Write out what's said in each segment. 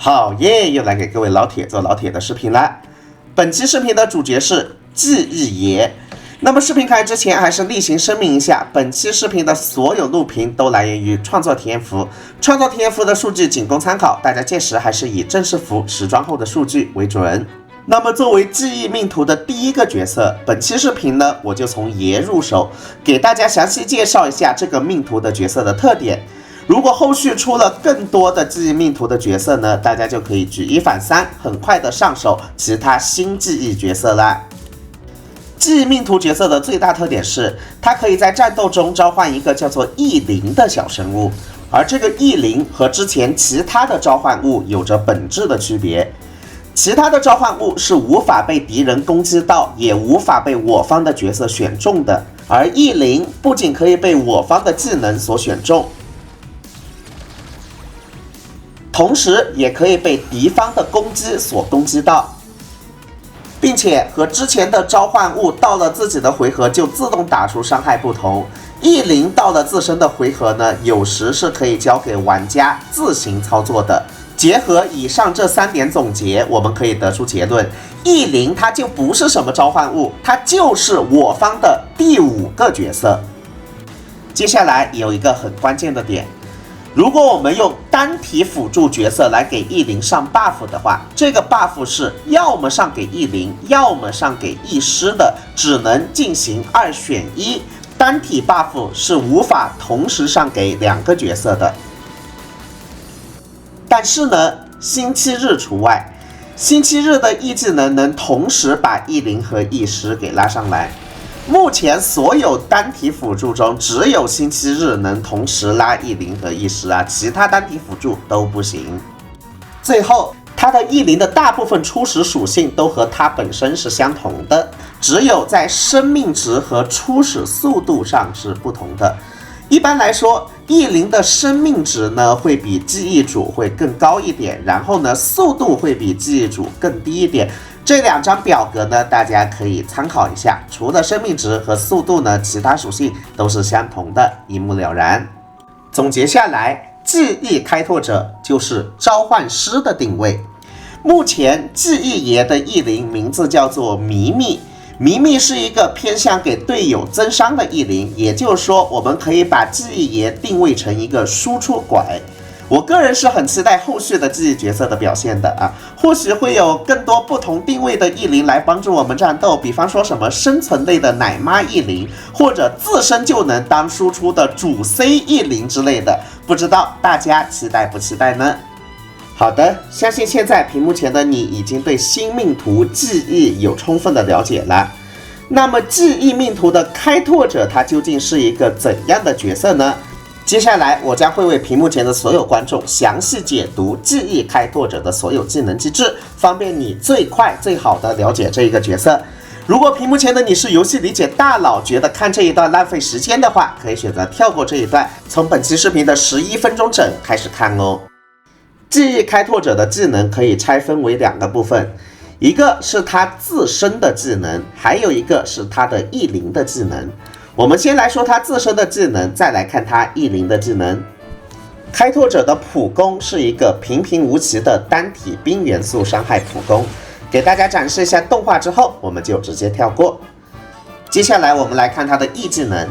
好耶，又来给各位老铁做老铁的视频啦。本期视频的主角是记忆爷。那么视频开始之前，还是例行声明一下，本期视频的所有录屏都来源于创作体验服，创作体验服的数据仅供参考，大家届时还是以正式服时装后的数据为准。那么作为记忆命图的第一个角色，本期视频呢，我就从爷入手，给大家详细介绍一下这个命图的角色的特点。如果后续出了更多的记忆命图的角色呢，大家就可以举一反三，很快的上手其他新记忆角色啦。记忆命图角色的最大特点是，它可以在战斗中召唤一个叫做异灵的小生物，而这个异灵和之前其他的召唤物有着本质的区别。其他的召唤物是无法被敌人攻击到，也无法被我方的角色选中的，而异灵不仅可以被我方的技能所选中，同时也可以被敌方的攻击所攻击到，并且和之前的召唤物到了自己的回合就自动打出伤害不同。异灵到了自身的回合呢，有时是可以交给玩家自行操作的。结合以上这3点总结，我们可以得出结论：异灵它就不是什么召唤物，它就是我方的第5个角色。接下来有一个很关键的点，如果我们用单体辅助角色来给异灵上 buff 的话，这个 buff 是要么上给异灵，要么上给异师的，只能进行2选1。单体 buff 是无法同时上给2个角色的。但是呢，星期日除外，星期日的异技能同时把异灵和异师给拉上来。目前所有单体辅助中，只有星期日能同时拉异灵和异师啊，其他单体辅助都不行。最后，它的异灵的大部分初始属性都和它本身是相同的，只有在生命值和初始速度上是不同的。一般来说，异灵的生命值呢会比记忆主会更高一点，然后呢速度会比记忆主更低一点。这2张表格呢，大家可以参考一下。除了生命值和速度呢，其他属性都是相同的，一目了然。总结下来，记忆开拓者就是召唤师的定位。目前记忆爷的异灵名字叫做迷密。迷密是一个偏向给队友增伤的异灵，也就是说，我们可以把记忆爷定位成一个输出拐。我个人是很期待后续的记忆角色的表现的啊，或许会有更多不同定位的异灵来帮助我们战斗，比方说什么生存类的奶妈异灵，或者自身就能当输出的主 C 异灵之类的，不知道大家期待不期待呢？好的，相信现在屏幕前的你已经对新命图记忆有充分的了解了。那么记忆命图的开拓者他究竟是一个怎样的角色呢？接下来我将会为屏幕前的所有观众详细解读记忆开拓者的所有技能机制，方便你最快最好的了解这一个角色。如果屏幕前的你是游戏理解大佬，觉得看这一段浪费时间的话，可以选择跳过这一段，从本期视频的11分钟整开始看哦。记忆开拓者的技能可以拆分为2个部分，一个是他自身的技能，还有一个是他的异灵的技能。我们先来说他自身的技能，再来看他异灵的技能。开拓者的普攻是一个平平无奇的单体冰元素伤害普攻，给大家展示一下动画之后，我们就直接跳过。接下来我们来看他的异技能。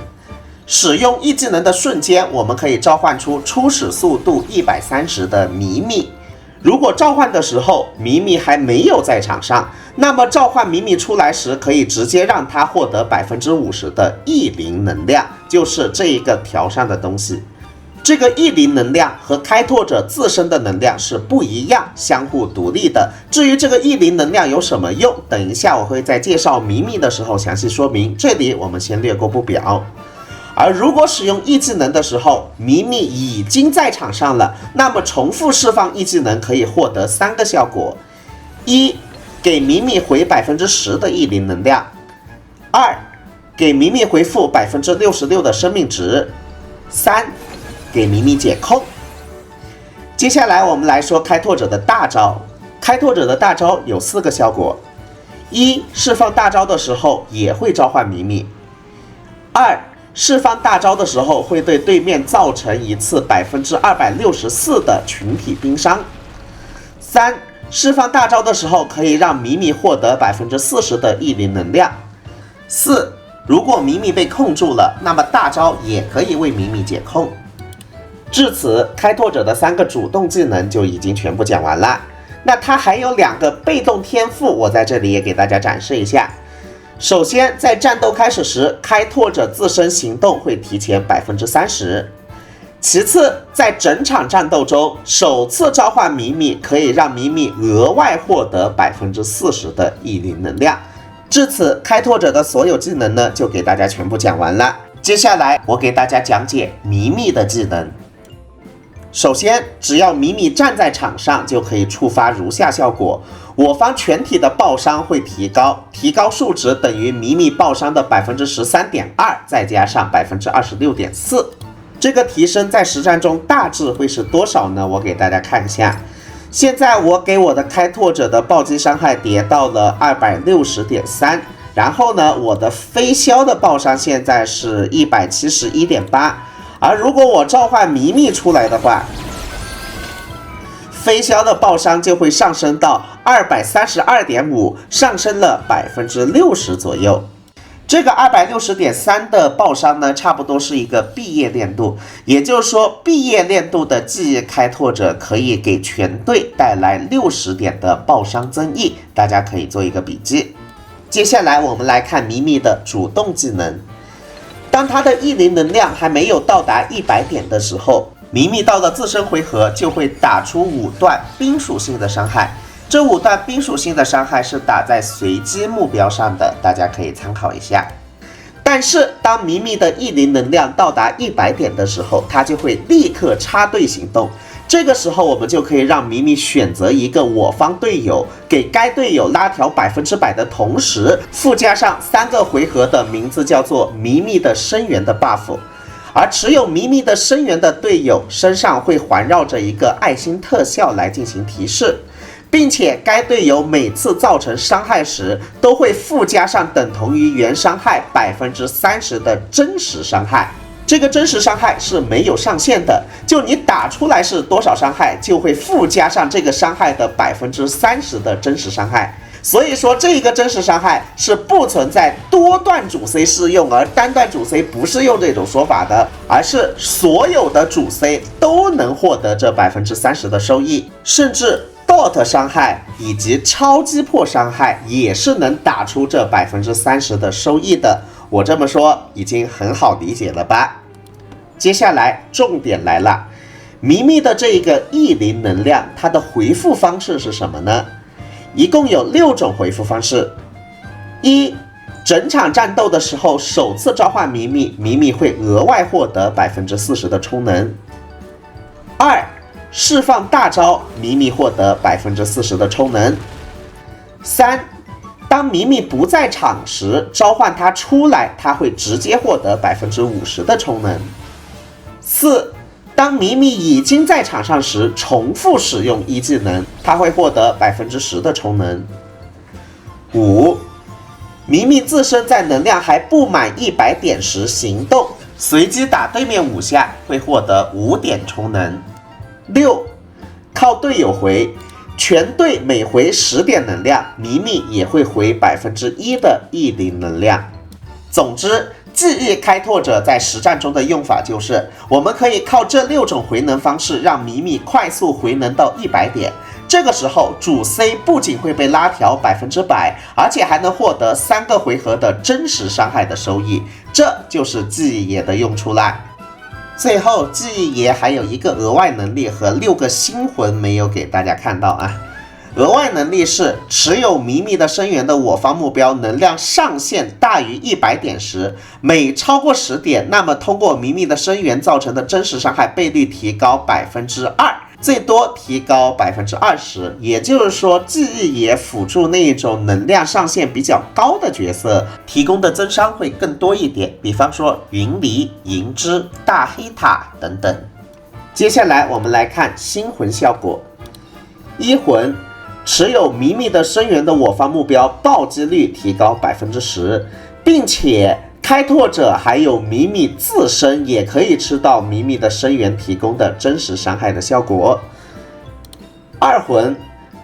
使用异技能的瞬间，我们可以召唤出初始速度130的迷密。如果召唤的时候迷密还没有在场上，那么召唤迷密出来时，可以直接让它获得50%的异灵能量，就是这一个条上的东西。这个异灵能量和开拓者自身的能量是不一样，相互独立的。至于这个异灵能量有什么用，等一下我会在介绍迷密的时候详细说明，这里我们先略过不表。而如果使用异技能的时候，迷密已经在场上了，那么重复释放异技能可以获得3个效果：一，给迷密回10%的异灵能量；二，给迷密回复66%的生命值；三，给迷密解控。接下来我们来说开拓者的大招。开拓者的大招有4个效果：一，释放大招的时候也会召唤迷密；二，释放大招的时候会对对面造成一次264%的群体冰伤； 3、释放大招的时候可以让米米获得 40% 的异灵能量。4、如果米米被控住了，那么大招也可以为米米解控。至此，开拓者的3个主动技能就已经全部讲完了。那它还有2个被动天赋，我在这里也给大家展示一下。首先，在战斗开始时，开拓者自身行动会提前 30%。其次，在整场战斗中，首次召唤米米可以让米米额外获得 40% 的异灵能量。至此，开拓者的所有技能呢，就给大家全部讲完了。接下来，我给大家讲解米米的技能。首先，只要米米站在场上，就可以触发如下效果：我方全体的爆伤会提高，提高数值等于米米爆伤的 13.2%， 再加上 26.4%。这个提升在实战中大致会是多少呢？我给大家看一下。现在我给我的开拓者的暴击伤害叠到了 260.3， 然后呢，我的飞霄的爆伤现在是 171.8， 而如果我召唤米米出来的话，飞霄的爆伤就会上升到 232.5， 上升了 60% 左右。这个 260.3 的爆伤呢，差不多是一个毕业练度，也就是说，毕业练度的记忆开拓者可以给全队带来60点的爆伤增益，大家可以做一个笔记。接下来我们来看米米的主动技能，当他的异灵能量还没有到达100点的时候，米米到了自身回合就会打出5段冰属性的伤害。这5段冰属性的伤害是打在随机目标上的，大家可以参考一下。但是当米米的异灵能量到达100点的时候，它就会立刻插队行动。这个时候我们就可以让米米选择一个我方队友，给该队友拉条100%的同时，附加上3个回合的名字叫做米米的声源的 buff。而持有米米的声源的队友身上会环绕着一个爱心特效来进行提示。并且该队友每次造成伤害时，都会附加上等同于原伤害 30% 的真实伤害。这个真实伤害是没有上限的，就你打出来是多少伤害，就会附加上这个伤害的 30% 的真实伤害。所以说，这个真实伤害是不存在多段主 C 适用，而单段主 C 不是用这种说法的，而是所有的主 C 都能获得这 30% 的收益，甚至DOT 伤害以及超击破伤害也是能打出这 30% 的收益的。我这么说已经很好理解了吧？接下来重点来了，米米的这个异灵能量，它的回复方式是什么呢？一共有6种回复方式。1、整场战斗的时候首次召唤米米，米米会额外获得 40% 的充能。2、释放大招，米米获得 40% 的充能。3、当米米不在场时，召唤他出来，他会直接获得 50% 的充能。4、当米米已经在场上时，重复使用一技能，他会获得 10% 的充能。5、米米自身在能量还不满100点时行动，随机打对面5下，会获得5点充能。6、靠队友回，全队每回10点能量，米米也会回 1% 的异灵能量。总之，记忆开拓者在实战中的用法就是，我们可以靠这6种回能方式让米米快速回能到100点。这个时候主 C 不仅会被拉条 100%， 而且还能获得3个回合的真实伤害的收益，这就是记忆爷的用处啦。最后，记忆爷还有一个额外能力和6个星魂没有给大家看到啊。额外能力是持有米米的声源的我方目标能量上限大于100点时，每超过10点，那么通过米米的声源造成的真实伤害倍率提高 2%， 最多提高 20%。也就是说，记忆爷辅助那一种能量上限比较高的角色，提供的增伤会更多一点，比方说云离、银之、大黑塔等等。接下来我们来看星魂效果。1魂，持有米米的声源的我方目标暴击率提高 10%， 并且开拓者还有米米自身也可以吃到米米的声源提供的真实伤害的效果。2魂，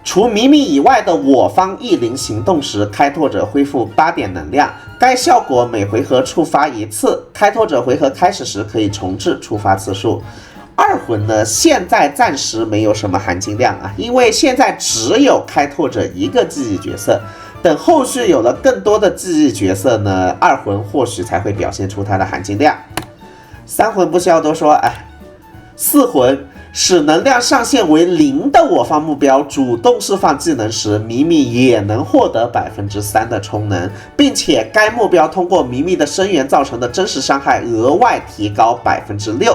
除米米以外的我方异灵行动时，开拓者恢复8点能量，该效果每回合触发1次，开拓者回合开始时可以重置触发次数。二魂呢，现在暂时没有什么含金量啊，因为现在只有开拓者一个记忆角色，等后续有了更多的记忆角色呢，二魂或许才会表现出它的含金量。三魂不需要多说，四魂。使能量上限为0的我方目标主动释放技能时，米米也能获得3%的充能，并且该目标通过米米的声源造成的真实伤害额外提高6%。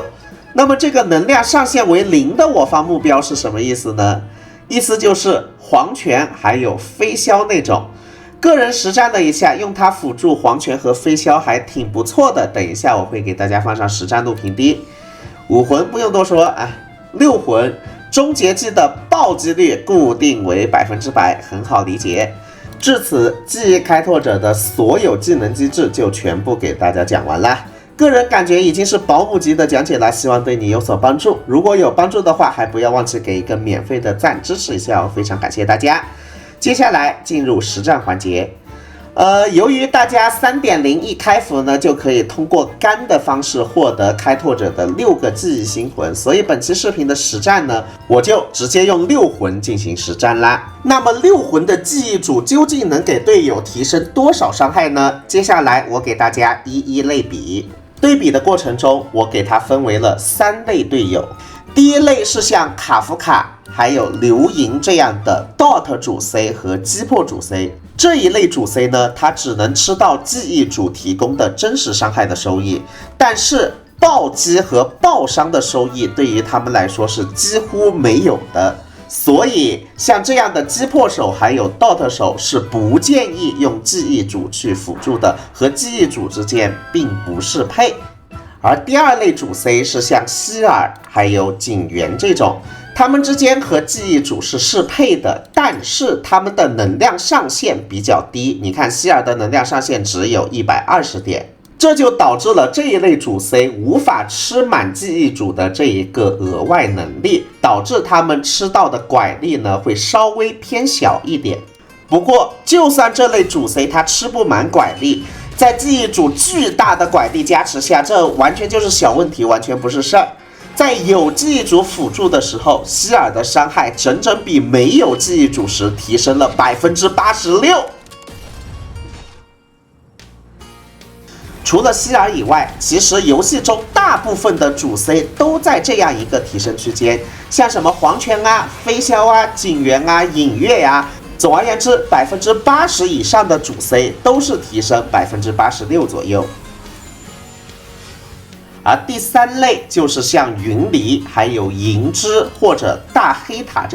那么这个能量上限为0的我方目标是什么意思呢？意思就是黄泉还有飞霄那种。个人实战了一下，用它辅助黄泉和飞霄还挺不错的，等一下我会给大家放上实战录屏的。武魂不用多说六魂终结技的暴击率固定为100%，很好理解。至此，记忆开拓者的所有技能机制就全部给大家讲完了。个人感觉已经是保姆级的讲解了，希望对你有所帮助。如果有帮助的话，还不要忘记给一个免费的赞支持一下哦，非常感谢大家。接下来进入实战环节。由于大家3.0一开服呢，就可以通过肝的方式获得开拓者的6个记忆星魂，所以本期视频的实战呢，我就直接用6魂进行实战啦。那么6魂的记忆主究竟能给队友提升多少伤害呢？接下来我给大家一一类比。对比的过程中，我给它分为了3类队友。第一类是像卡夫卡还有刘莹这样的 DOT 主 C 和击破主 C。这一类主 C 呢，它只能吃到记忆主提供的真实伤害的收益，但是暴击和暴伤的收益对于他们来说是几乎没有的，所以像这样的击破手还有 DOT 手是不建议用记忆主去辅助的，和记忆主之间并不适配。而第二类主 C 是像希尔还有景元这种，他们之间和记忆主是适配的，但是他们的能量上限比较低。你看希尔的能量上限只有120点，这就导致了这一类主 C 无法吃满记忆主的这一个额外能力，导致他们吃到的拐力呢会稍微偏小一点。不过就算这类主 C 他吃不满拐力，在记忆主巨大的拐力加持下，这完全就是小问题，完全不是事儿。在有记忆主辅助的时候，希尔的伤害整整比没有记忆主时提升了86%。除了希尔以外，其实游戏中大部分的主 C 都在这样一个提升区间，像什么黄泉啊、飞霄啊、景元啊、影月啊，总而言之，80%以上的主 C 都是提升86%左右。而第3类就是像云离还有银之或者大黑塔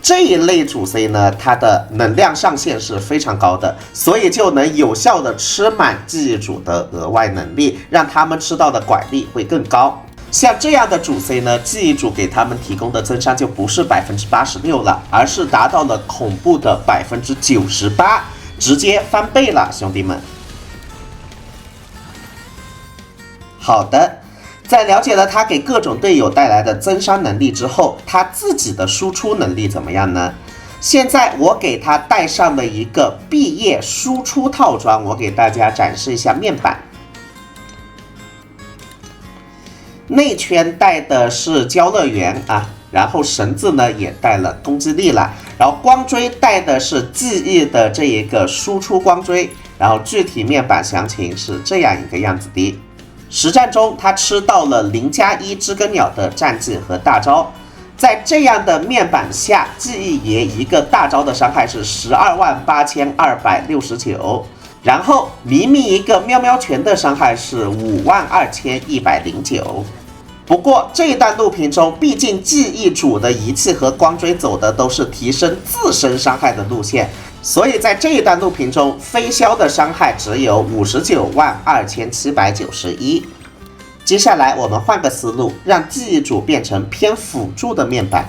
这一类主 C 呢，它的能量上限是非常高的，所以就能有效的吃满记忆主的额外能力，让他们吃到的拐力会更高。像这样的主 C 呢，记忆主给他们提供的增伤就不是86%了，而是达到了恐怖的98%，直接翻倍了，兄弟们。好的，在了解了他给各种队友带来的增伤能力之后，他自己的输出能力怎么样呢？现在我给他带上了一个毕业输出套装，我给大家展示一下面板。内圈带的是交乐园啊，然后绳子呢也带了攻击力了，然后光锥带的是记忆的这一个输出光锥，然后具体面板详情是这样一个样子的。实战中，他吃到了0+1知更鸟的战绩和大招，在这样的面板下，记忆爷一个大招的伤害是128,269，然后迷迷一个喵喵拳的伤害是52109。不过这一段录屏中，毕竟记忆主的仪器和光锥走的都是提升自身伤害的路线，所以在这一段录屏中，飞霄的伤害只有592791。接下来我们换个思路，让记忆主变成偏辅助的面板。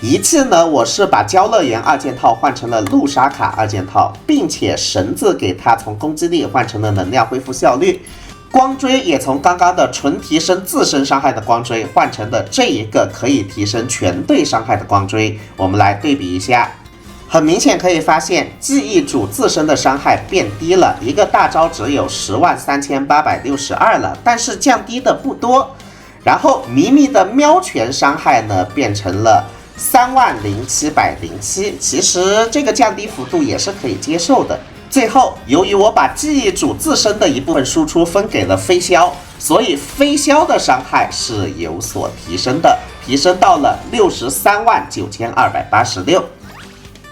仪器呢，我是把交乐园2件套换成了露莎卡2件套，并且绳子给它从攻击力换成了能量恢复效率。光锥也从刚刚的纯提升自身伤害的光锥换成了这一个可以提升全队伤害的光锥。我们来对比一下，很明显可以发现，记忆主自身的伤害变低了，一个大招只有103862了，但是降低的不多。然后迷迷的喵拳伤害呢变成了30707，其实这个降低幅度也是可以接受的。最后，由于我把记忆主自身的一部分输出分给了飞霄，所以飞霄的伤害是有所提升的，提升到了639286。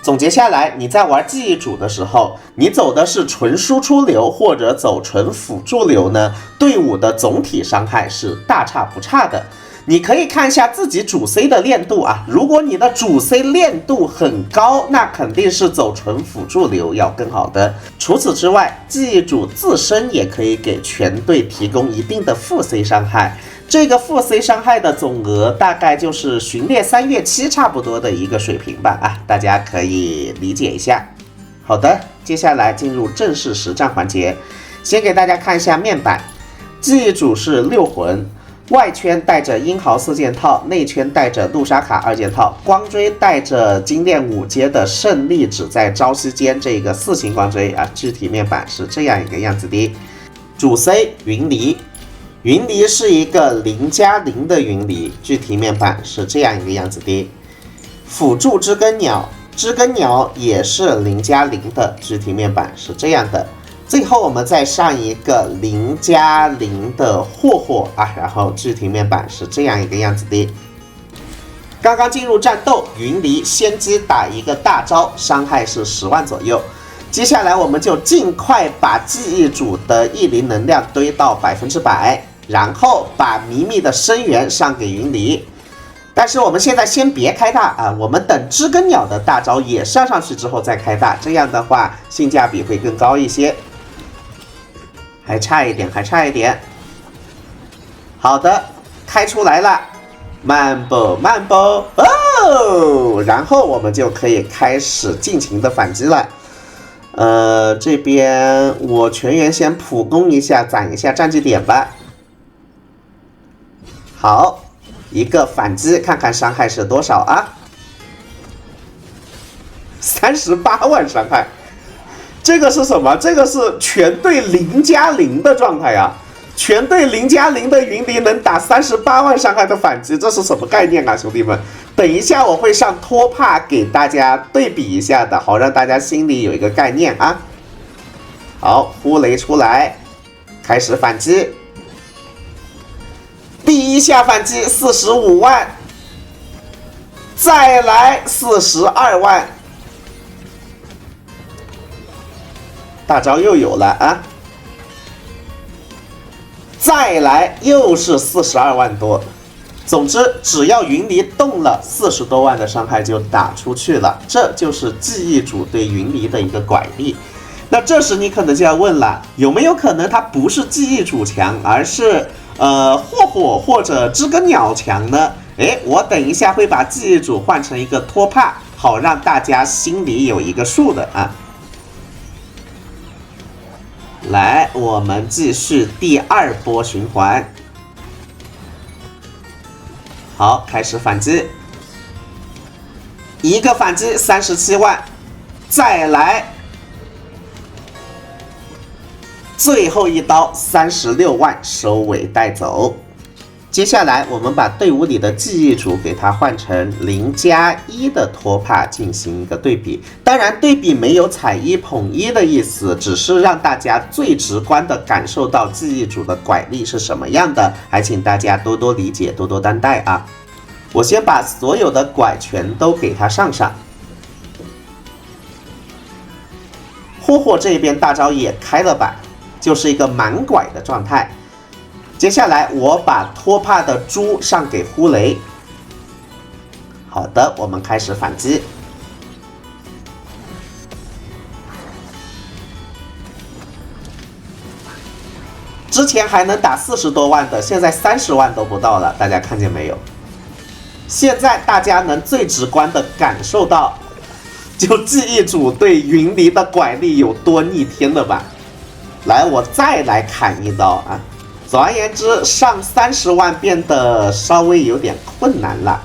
总结下来，你在玩记忆主的时候，你走的是纯输出流或者走纯辅助流呢，队伍的总体伤害是大差不差的。你可以看一下自己主 C 的练度啊，如果你的主 C 练度很高，那肯定是走纯辅助流要更好的。除此之外，记忆主自身也可以给全队提供一定的负 C 伤害。这个负 C 伤害的总额大概就是巡猎3月7差不多的一个水平吧啊，大家可以理解一下。好的，接下来进入正式实战环节，先给大家看一下面板。记忆主是6魂，外圈带着英豪4件套，内圈带着露莎卡2件套，光锥带着精炼5阶的胜利只在朝夕间这个4星光锥啊，具体面板是这样一个样子的。主 C 云离。云离是一个0+0的云离，具体面板是这样一个样子的。辅助知更鸟，知更鸟也是0+0的，具体面板是这样的。最后我们再上一个0+0的霍霍啊，然后具体面板是这样一个样子的。刚刚进入战斗，云离先机打一个大招，伤害是10万左右。接下来我们就尽快把记忆主的异灵能量堆到100%，然后把迷迷的声源上给云离。但是我们现在先别开大啊，我们等知更鸟的大招也上去之后再开大，这样的话性价比会更高一些。还差一点，还差一点。好的，开出来了，慢步慢步哦，然后我们就可以开始尽情的反击了。这边我全员先普攻一下，攒一下战绩点吧。好，一个反击，看看伤害是多少啊？38万伤害，这个是什么？这个是全队0+0的状态啊！全队0+0的云离能打38万伤害的反击，这是什么概念啊，兄弟们？等一下我会上托帕给大家对比一下的，好让大家心里有一个概念啊。好，呼雷出来，开始反击。第一下反击45万，再来42万，大招又有了啊！再来又是42万多。总之，只要云离动了，40多万的伤害就打出去了，这就是记忆主对云离的一个拐力。那这时你可能就要问了，有没有可能它不是记忆主强，而是霍霍或者知更鸟强呢？我等一下会把记忆主换成一个托帕，好让大家心里有一个数的啊。来，我们继续第2波循环。好，开始反击，一个反击37万，再来，最后一刀36万收尾带走。接下来我们把队伍里的记忆主给它换成0+1的托帕进行一个对比，当然对比没有踩一捧一的意思，只是让大家最直观的感受到记忆主的拐力是什么样的，还请大家多多理解，多多担待啊。我先把所有的拐全都给它上。霍霍这边大招也开了吧，就是一个满拐的状态。接下来我把托帕的猪上给呼雷。好的，我们开始反击。之前还能打40多万的，现在30万都不到了，大家看见没有？现在大家能最直观的感受到，就记忆主对云离的拐力有多逆天了吧？来，我再来砍一刀啊！总而言之，上30万变得稍微有点困难了。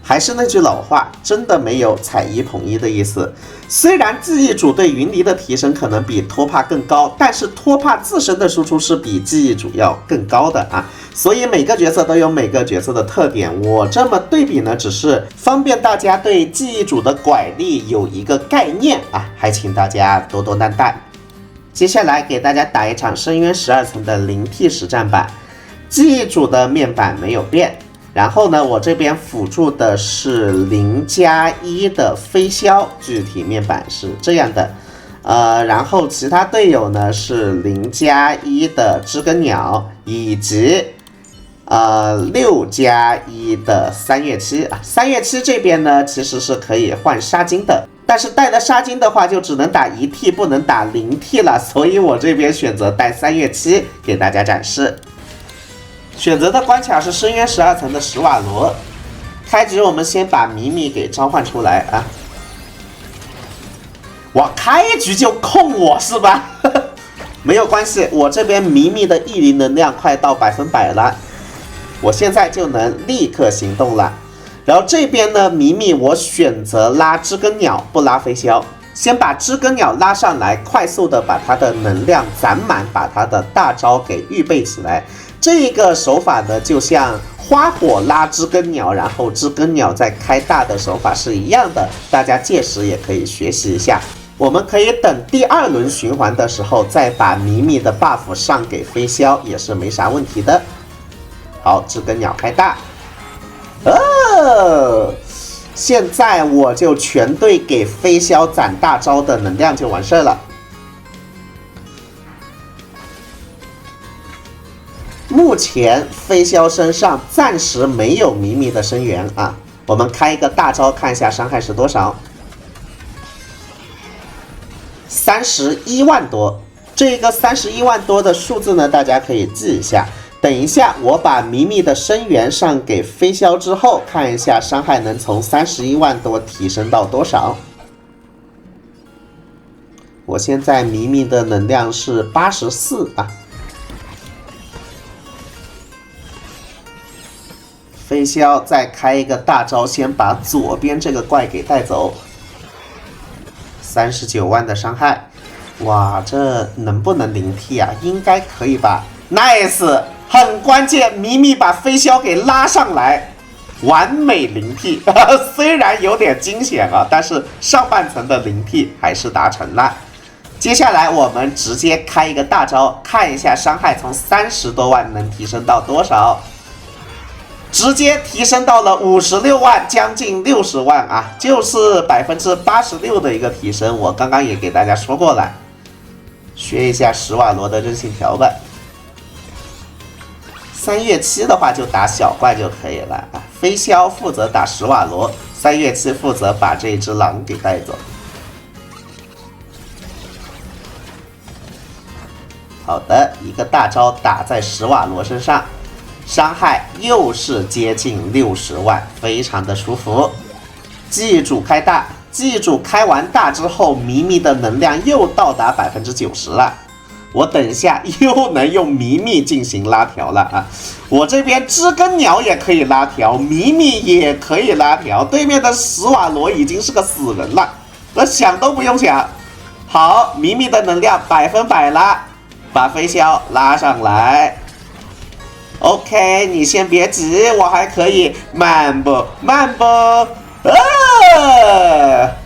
还是那句老话，真的没有踩一捧一的意思。虽然记忆主对云离的提升可能比托帕更高，但是托帕自身的输出是比记忆主要更高的啊。所以每个角色都有每个角色的特点，我这么对比呢，只是方便大家对记忆主的拐力有一个概念啊，还请大家多多担待。接下来给大家打一场深渊12层的灵替实战版，记忆主的面板没有变。然后呢，我这边辅助的是0+1的飞霄，具体面板是这样的，然后其他队友呢是0+1的知更鸟，以及6+1的三月期啊。三月期这边呢其实是可以换杀金的，但是带了杀金的话就只能打1替，不能打0替了，所以我这边选择带三月期给大家展示。选择的关卡是深渊12层的史瓦罗。开局我们先把米米给召唤出来啊！哇，开局就控我是吧？没有关系，我这边米米的异灵能量快到100%了，我现在就能立刻行动了。然后这边呢，米米我选择拉知更鸟，不拉飞霄，先把知更鸟拉上来，快速的把它的能量攒满，把它的大招给预备起来。这个手法呢，就像花火拉知更鸟，然后知更鸟再开大的手法是一样的，大家届时也可以学习一下。我们可以等第2轮循环的时候，再把米米的 buff 上给飞霄，也是没啥问题的。好，知更鸟开大，现在我就全队给飞霄攒大招的能量就完事了。目前飞霄身上暂时没有米米的生源啊，我们开一个大招看一下伤害是多少，31万多。这个31万多的数字呢，大家可以记一下。等一下我把米米的生源上给飞霄之后，看一下伤害能从31万多提升到多少。我现在米米的能量是84啊。飞霄再开一个大招，先把左边这个怪给带走。39万的伤害，哇，这能不能灵替啊？应该可以吧 ？Nice， 很关键，米米把飞霄给拉上来，完美灵替。虽然有点惊险啊，但是上半层的灵替还是达成了。接下来我们直接开一个大招，看一下伤害从30多万能提升到多少。直接提升到了56万，将近60万啊，就是86%的一个提升。我刚刚也给大家说过了，学一下史瓦罗的韧性条吧。三月期的话就打小怪就可以了啊。飞霄负责打史瓦罗，三月期负责把这只狼给带走。好的，一个大招打在史瓦罗身上。伤害又是接近60万，非常的舒服。记忆主开大，记忆主开完大之后，米米的能量又到达90%了。我等一下又能用米米进行拉条了啊！我这边知更鸟也可以拉条，米米也可以拉条，对面的史瓦罗已经是个死人了，我想都不用想。好，米米的能量100%了，把飞霄拉上来。OK， 你先别急，我还可以慢步慢步。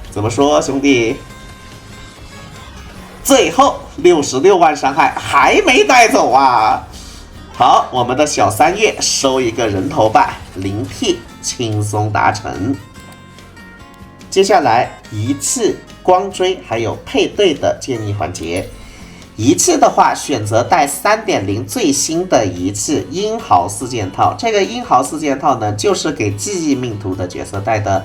怎么说，兄弟？最后66万伤害还没带走啊！好，我们的小3月收一个人头吧，灵替轻松达成。接下来仪器、光锥还有配对的建议环节。仪器的话，选择带 3.0 最新的仪器英豪4件套。这个英豪4件套呢，就是给记忆命图的角色带的。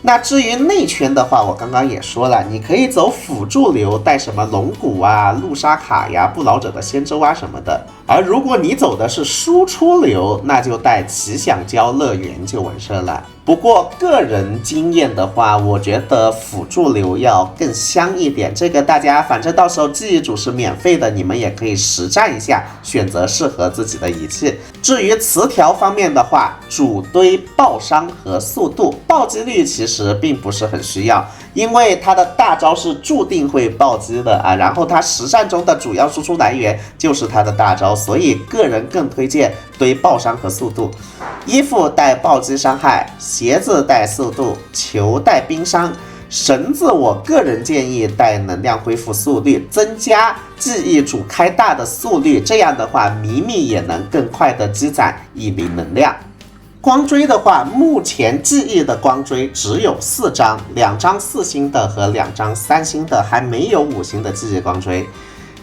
那至于内圈的话，我刚刚也说了，你可以走辅助流，带什么龙骨啊、路沙卡呀、不老者的仙舟啊什么的。而如果你走的是输出流，那就带奇想礁乐园就完事了。不过个人经验的话，我觉得辅助流要更香一点。这个大家反正到时候记忆组是免费的，你们也可以实战一下，选择适合自己的仪器。至于词条方面的话，主堆爆伤和速度，暴击率其实并不是很需要，因为它的大招是注定会暴击的啊。然后它实战中的主要输出来源就是它的大招，所以个人更推荐堆爆伤和速度。衣服带暴击伤害，鞋子带速度，球带冰伤，绳子我个人建议带能量恢复速率，增加记忆组开大的速率，这样的话迷密也能更快的积攒异灵能量。光锥的话，目前记忆的光锥只有4张，2张4星的和2张3星的，还没有5星的记忆光锥。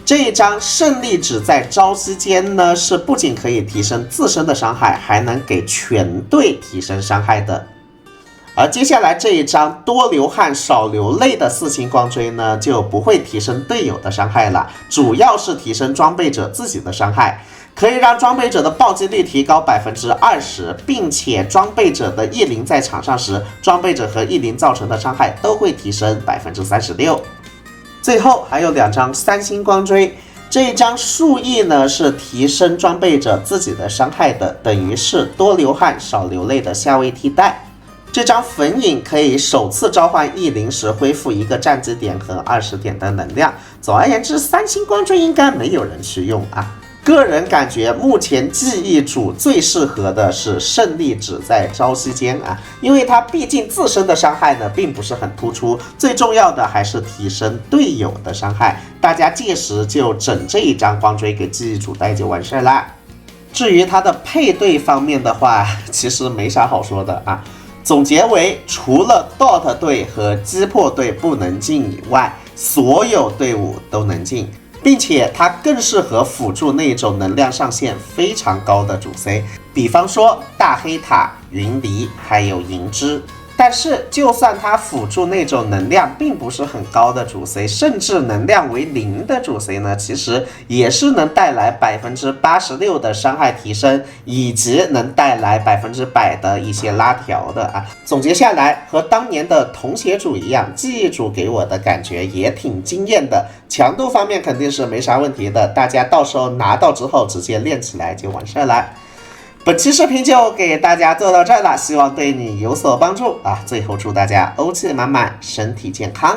这一张胜利值在朝夕间呢，是不仅可以提升自身的伤害，还能给全队提升伤害的。而接下来这一张多流汗少流泪的4星光锥呢，就不会提升队友的伤害了，主要是提升装备者自己的伤害，可以让装备者的暴击率提高20%，并且装备者的异灵在场上时，装备者和异灵造成的伤害都会提升36%。最后还有2张3星光锥，这一张数亿呢是提升装备者自己的伤害的，等于是多流汗少流泪的下位替代。这张粉影可以首次召唤异灵时恢复1个战绩点和20点的能量。总而言之，3星光锥应该没有人去用啊。个人感觉目前记忆组最适合的是胜利只在朝夕间啊，因为它毕竟自身的伤害呢并不是很突出，最重要的还是提升队友的伤害。大家届时就整这一张光锥给记忆组带就完事啦。至于它的配对方面的话，其实没啥好说的啊。总结为，除了 DOT 队和击破队不能进以外，所有队伍都能进。并且它更适合辅助那种能量上限非常高的主 C， 比方说大黑塔、云离还有银之。但是就算它辅助那种能量并不是很高的主 C， 甚至能量为0的主 C 呢，其实也是能带来86%的伤害提升，以及能带来100%的一些拉条的啊。总结下来，和当年的同血组一样，记忆组给我的感觉也挺惊艳的，强度方面肯定是没啥问题的，大家到时候拿到之后直接练起来就完事了。本期视频就给大家做到这儿了，希望对你有所帮助啊！最后祝大家欧气满满，身体健康，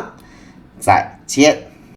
再见。